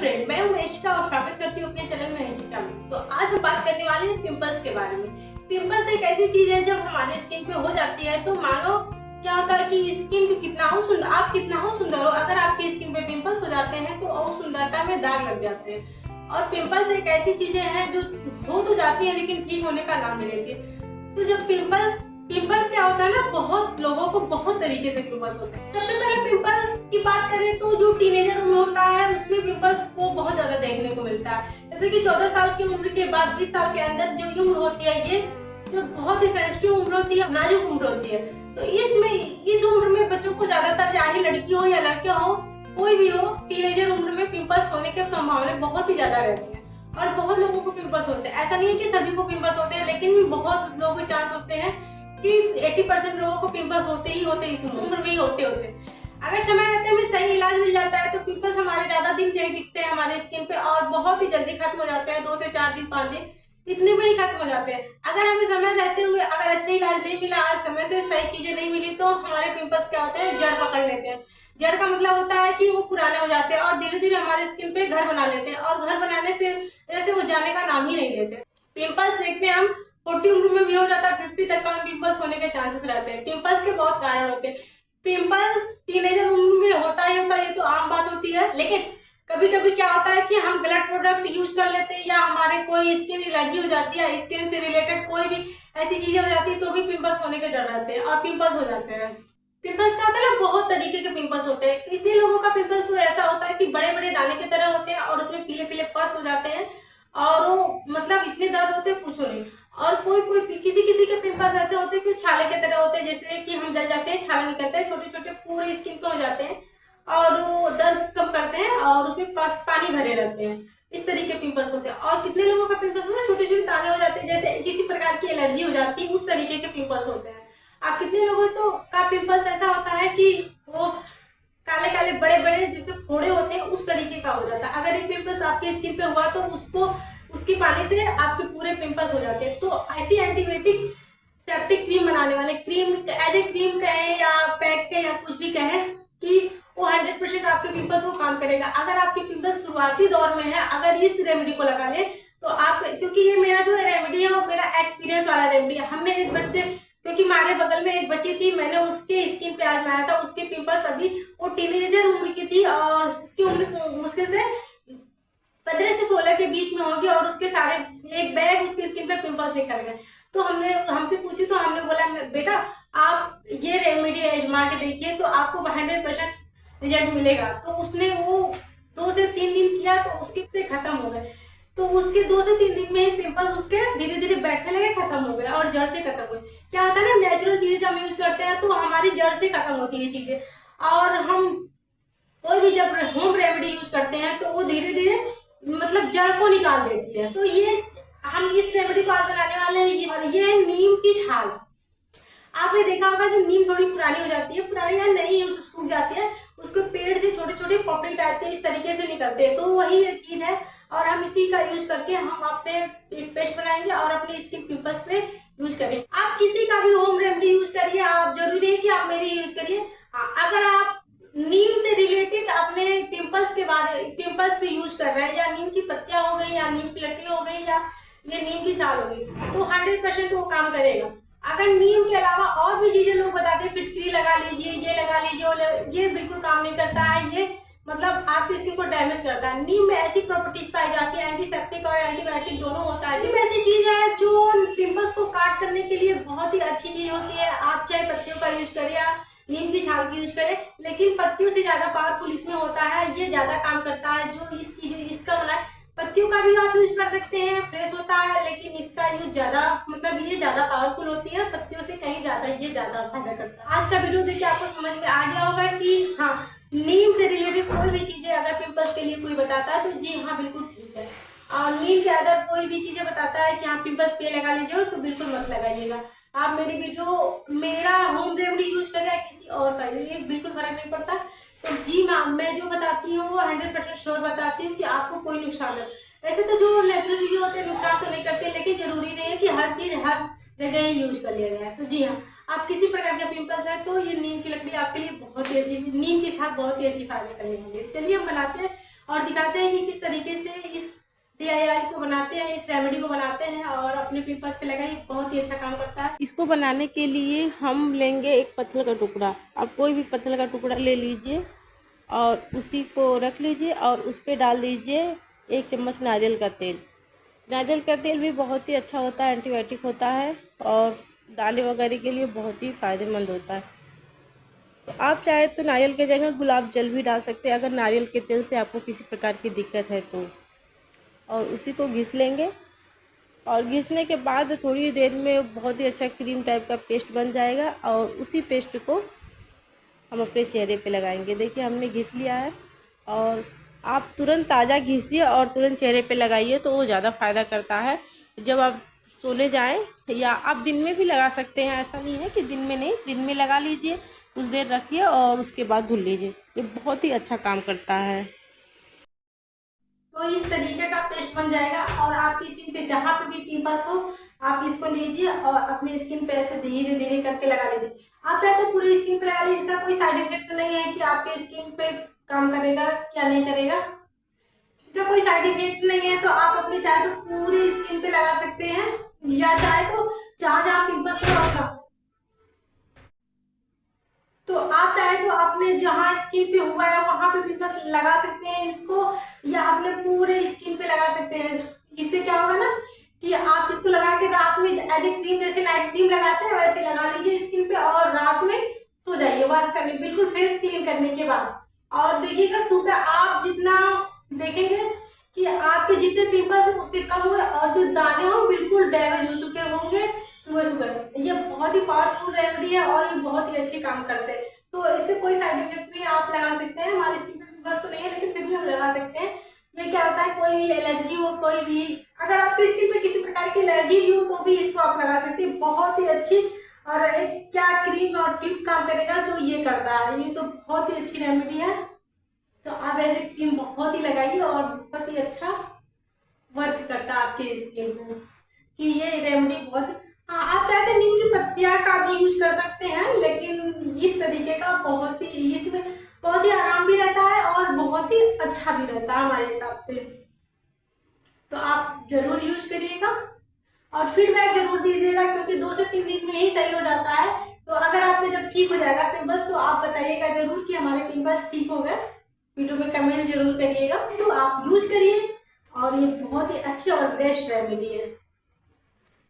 Friend, मैं हूं महेशिका और स्वागत करती हूं अपने चैनल महेशिका में। तो आज हम बात करने वाले हैं पिंपल्स के बारे में। पिंपल्स एक ऐसी चीज है जब हमारे स्किन पे हो जाती है तो मानो क्या होता है कि स्किन कितना हो सुंदर, आप कितना हो सुंदर हो, अगर आपकी स्किन पे पिंपल्स हो जाते हैं तो और सुंदरता में दाग लग जाते हैं। और पिंपल्स एक ऐसी चीजें हैं जो हो तो जाती है लेकिन ठीक होने का नाम नहीं लेती। तो जब पिंपल्स क्या होता है ना, बहुत लोगों को बहुत तरीके से पिंपल्स होते हैं। सबसे पहले पिंपल्स की बात करें तो जो टीनेजर उम्र होता है उसमें पिंपल्स को बहुत ज्यादा देखने को मिलता है। जैसे कि 14 साल की उम्र के बाद 20 साल के अंदर जो उम्र होती है, ये जो बहुत ही सेंसिटिव उम्र होती है, नाजुक उम्र होती है। तो इस उम्र में बच्चों को ज्यादातर, चाहे लड़की हो या लड़का हो, कोई भी हो, टीनेजर उम्र में पिंपल्स होने के संभावना बहुत ही ज्यादा रहती है। और बहुत लोगों को पिंपल्स होते हैं, ऐसा नहीं है कि सभी को पिंपल्स होते हैं, लेकिन बहुत लोगों के चांस होते हैं कि 80% लोगों को पिंपल्स होते ही इस उम्र में ही होते। अगर समय रहते हमें सही इलाज मिल जाता है तो पिंपल्स हमारे ज्यादा दिन नहीं टिकते हैं हमारे स्किन पे और बहुत ही जल्दी खत्म हो जाते हैं। 2 से 4 दिन 5 दिन इतने में ही खत्म हो जाते हैं। अगर हमें समय रहते हुए अगर अच्छा इलाज नहीं मिला और समय से सही चीजें नहीं मिली तो हमारे पिंपल्स क्या होते हैं, जड़ पकड़ लेते हैं। जड़ का मतलब होता है कि वो पुराने हो जाते हैं और धीरे धीरे हमारे स्किन पे घर बना लेते हैं और घर बनाने से जैसे वो जाने का नाम ही नहीं लेते। पिंपल्स देखते हैं हम 40 उम्र में भी हो जाता है, 50 तक का पिंपल्स होने के चांसेस रहते हैं। पिंपल्स के बहुत कारण होते हैं। पिंपल्स टीनेजर उम्र में होता ही होता है, ये तो आम बात होती है। लेकिन कभी कभी क्या होता है कि हम गलत प्रोडक्ट यूज कर लेते हैं या हमारे कोई स्किन एलर्जी हो जाती है, स्किन से रिलेटेड कोई भी ऐसी चीजें हो जाती है तो भी पिंपल्स होने के डर रहते हैं और पिंपल्स हो जाते हैं। पिंपल्स का होता है ना, बहुत तरीके के पिंपल्स होते हैं। कितने लोगों का पिंपल्स तो ऐसा होता है कि बड़े बड़े दाने की तरह होते हैं और उसमें पीले पीले पस हो जाते हैं और वो मतलब इतने दर्द होते हैं पूछो नहीं। और किसी किसी के पिंपल्स ऐसे होते हैं कि छाले की तरह होते हैं, जैसे कि हम जल जाते हैं, छाले निकलते हैं, छोटे छोटे पूरे स्किन पे हो जाते हैं और वो दर्द कम करते हैं और उसमें पानी भरे रहते हैं। इस तरीके के पिंपल्स होते हैं। और कितने लोगों का पिंपल्स होता है, छोटे छोटे दाने हो जाते हैं, जैसे किसी प्रकार की एलर्जी हो जाती है, उस तरीके के पिंपल्स होते हैं। और कितने लोगों का पिंपल्स ऐसा होता है कि वो काले काले बड़े बड़े जैसे फोड़े होते हैं, उस तरीके का हो जाता है। अगर एक पिंपल्स आपकी स्किन पे हुआ तो उसकी पानी से आपके पूरे पिंपल्स हो जाते हैं। तो ऐसी एंटीबायोटिक सेप्टिक क्रीम बनाने वाले, क्रीम एज ए क्रीम कहें या पैक कहें या कुछ भी कहें, कि वो 100% आपके पिंपल्स को काम करेगा। अगर आपकी पिंपल्स शुरुआती दौर में है, अगर इस रेमेडी को लगा लें तो आप, क्योंकि ये मेरा जो रेमेडी है वो मेरा एक्सपीरियंस वाला रेमेडी है। हमने एक बच्चे, क्योंकि हमारे बगल में एक बच्ची थी, मैंने उसके स्किन पे आजमाया था। उसके पिंपल्स अभी, वो टीनेजर उम्र की थी और उसकी उम्र मुश्किल से 15 से 16 के बीच में होगी और उसके सारे एक बैग उसकी स्किन पे पिंपल्स निकल गए। तो हमसे पूछी तो हमने बोला, बेटा आप ये रेमेडी आजमा के देखिए तो आपको 100% रिजल्ट मिलेगा। तो उसने वो 2 से 3 दिन किया तो उसके से खत्म हो गए। तो उसके 2 से 3 दिन में ही पिंपल्स उसके धीरे धीरे बैठने लगे, खत्म हो गए और जड़ से खत्म हुए। क्या होता है ना, नेचुरल चीजें जब हम यूज करते हैं तो हमारी जड़ से खत्म होती है चीजें। और हम कोई भी जब होम रेमेडी यूज करते हैं तो वो धीरे धीरे मतलब जड़ को निकाल देती है। तो ये हम इस रेमेडी को आज बनाने वाले हैं। और ये है नीम की छाल। आपने देखा होगा जब नीम थोड़ी पुरानी हो जाती है, पुरानी या नई सूख जाती है, उसके पेड़ से छोटे छोटे पपड़ी टाइप के इस तरीके से निकलते हैं। तो वही ये चीज है और हम इसी का यूज करके हम अपने एक पेस्ट बनाएंगे और अपनी स्किन पिंपल्स पे यूज करेंगे। आप किसी का भी होम रेमेडी यूज करिए, आप जरूरी है कि आप मेरी यूज करिए। अगर आप नीम से रिलेटेड अपने पिंपल्स पे यूज कर रहे हैं, या नीम की पत्तियां हो गई या नीम की लकड़ी हो गई या ये नीम की छाल हो गई, तो 100% वो काम करेगा। अगर नीम के अलावा और भी चीजें लोग बताते हैं, फिटकरी लगा लीजिए, ये लगा लीजिए, ये बिल्कुल काम नहीं करता है। ये मतलब आपकी स्किन को डैमेज करता है। नीम में ऐसी प्रॉपर्टीज पाई जाती है, एंटीसेप्टिक और एंटीबायोटिक दोनों होता है। नीम ऐसी चीज है जो पिंपल्स को काट करने के लिए बहुत ही अच्छी चीज होती है। आप चाहे पत्तियों का यूज करिए या नीम की छाल की यूज करें, लेकिन पत्तियों से ज्यादा पावरफुल इसमें होता है, ये ज्यादा काम करता है। जो इसका मतलब पत्तियों का भी आप यूज कर सकते हैं, फ्रेश होता है, लेकिन इसका यूज ज्यादा मतलब ये ज्यादा पावरफुल होती है, पत्तियों से कहीं ज्यादा ये ज्यादा फायदा करता है। आज का वीडियो देखिए आपको समझ में आ गया होगा कि हाँ, नीम से रिलेटेड कोई भी चीजें अगर पिंपल्स के लिए कोई बताता है तो जी हाँ बिल्कुल ठीक है। और नीम के अदर कोई भी चीजें बताता है कि हाँ पिंपल्स पे लगा लीजिए तो बिल्कुल मत लगाइएगा। आप मेरी वीडियो, मेरा होम रेमेडी यूज करें या किसी और का, ये बिल्कुल फर्क नहीं पड़ता। तो जी मैं जो बताती हूँ वो 100% श्योर बताती हूँ कि आपको कोई नुकसान है। वैसे तो जो नेचुरल चीजें होती है नुकसान तो नहीं करती, लेकिन जरूरी नहीं है कि हर चीज हर जगह ही यूज कर लिया जाए। तो जी हाँ, आप किसी प्रकार का पिंपल्स है तो ये नीम की लकड़ी आपके लिए बहुत ही अच्छी, नीम की छाल बहुत ही अच्छी फायदा करने वाली है। चलिए हम बनाते हैं और दिखाते हैं कि किस तरीके से इस DIY को बनाते हैं, इस रेमेडी को बनाते हैं और अपने पिंपल्स पे लगाइए, बहुत ही अच्छा काम करता है। इसको बनाने के लिए हम लेंगे एक पत्थर का टुकड़ा। आप कोई भी पत्थर का टुकड़ा ले लीजिए और उसी को रख लीजिए और उस पर डाल दीजिए 1 चम्मच नारियल का तेल। नारियल का तेल भी बहुत ही अच्छा होता है, एंटीबायोटिक होता है और दाने वगैरह के लिए बहुत ही फ़ायदेमंद होता है। तो आप चाहे तो नारियल के जगह गुलाब जल भी डाल सकते हैं अगर नारियल के तेल से आपको किसी प्रकार की दिक्कत है तो। और उसी को घिस लेंगे और घिसने के बाद थोड़ी देर में बहुत ही अच्छा क्रीम टाइप का पेस्ट बन जाएगा और उसी पेस्ट को हम अपने चेहरे पे लगाएंगे। देखिए हमने घिस लिया है और आप तुरंत ताज़ा घिसिए और तुरंत चेहरे पे लगाइए तो वो ज़्यादा फ़ायदा करता है। जब आप सोने जाएं या आप दिन में भी लगा सकते हैं, ऐसा नहीं है कि दिन में नहीं, दिन में लगा लीजिए, कुछ देर रखिए और उसके बाद धुल लीजिए। ये बहुत ही अच्छा काम करता है। तो इस तरीके का पेस्ट बन जाएगा और आपकी स्किन पे जहाँ पे भी पिंपल्स हो आप इसको लीजिए और अपनी स्किन पे ऐसे धीरे धीरे करके लगा लीजिए। आप चाहे तो पूरी स्किन पे लगा लीजिए, इसका कोई साइड इफेक्ट नहीं है कि आपके स्किन पे काम करेगा या नहीं करेगा। इसका कोई साइड इफेक्ट नहीं है, तो आप अपने चाहे तो पूरी स्किन पे लगा सकते हैं या चाहे तो जहाँ जहाँ पिंपल्स हो अपना, तो आप चाहे तो अपने जहाँ स्किन पे हुआ है वहां पे भी बस लगा सकते हैं इसको, या अपने पूरे स्किन पे लगा सकते हैं। इससे क्या होगा ना कि आप इसको लगा के रात में एज ए क्रीम, जैसे नाइट क्रीम लगाते हैं वैसे लगा लीजिए स्किन पे और रात में सो जाइए वॉश करने, बिल्कुल फेस क्लीन करने के बाद। और देखिएगा सुबह आप जितना देखेंगे कि आपके जितने पिंपल्स हैं उससे कम हुए और जो दाने हो बिल्कुल डैमेज हो चुके होंगे सुबह सुबह। ये बहुत ही पावरफुल रेमेडी है और ये बहुत ही अच्छे काम करते हैं। तो इससे कोई साइड इफेक्ट नहीं, आप लगा सकते हैं। हमारी स्किन पे पिंपल्स तो नहीं है लेकिन फिर भी हम लगा सकते हैं। ये क्या होता है, कोई भी एलर्जी हो, कोई भी अगर आपकी स्किन पे किसी प्रकार की एलर्जी हो तो भी इसको आप लगा सकते हैं। बहुत ही अच्छी और एक क्या क्रीम और टिप काम करेगा जो ये करता है, ये तो बहुत ही अच्छी रेमेडी है। तो आप एज ए क्रीम बहुत ही लगाइए और बहुत ही अच्छा वर्क करता है आपके स्किन को कि ये रेमेडी बहुत। हाँ, आप चाहे तो नीम की पत्तियां का भी यूज कर सकते हैं, लेकिन इस तरीके का बहुत ही, इसमें बहुत ही आराम भी रहता है और बहुत ही अच्छा भी रहता है हमारे हिसाब से। तो आप जरूर यूज करिएगा और फीडबैक जरूर दीजिएगा क्योंकि 2 से 3 दिन में ही सही हो जाता है। तो अगर आपने जब ठीक हो जाएगा पिंपल्स तो आप बताइएगा जरूर कि हमारे पिंपल्स ठीक हो गए। वीडियो में कमेंट जरूर करिएगा। तो आप यूज करिए और ये बहुत ही अच्छी और बेस्ट रेमेडी है।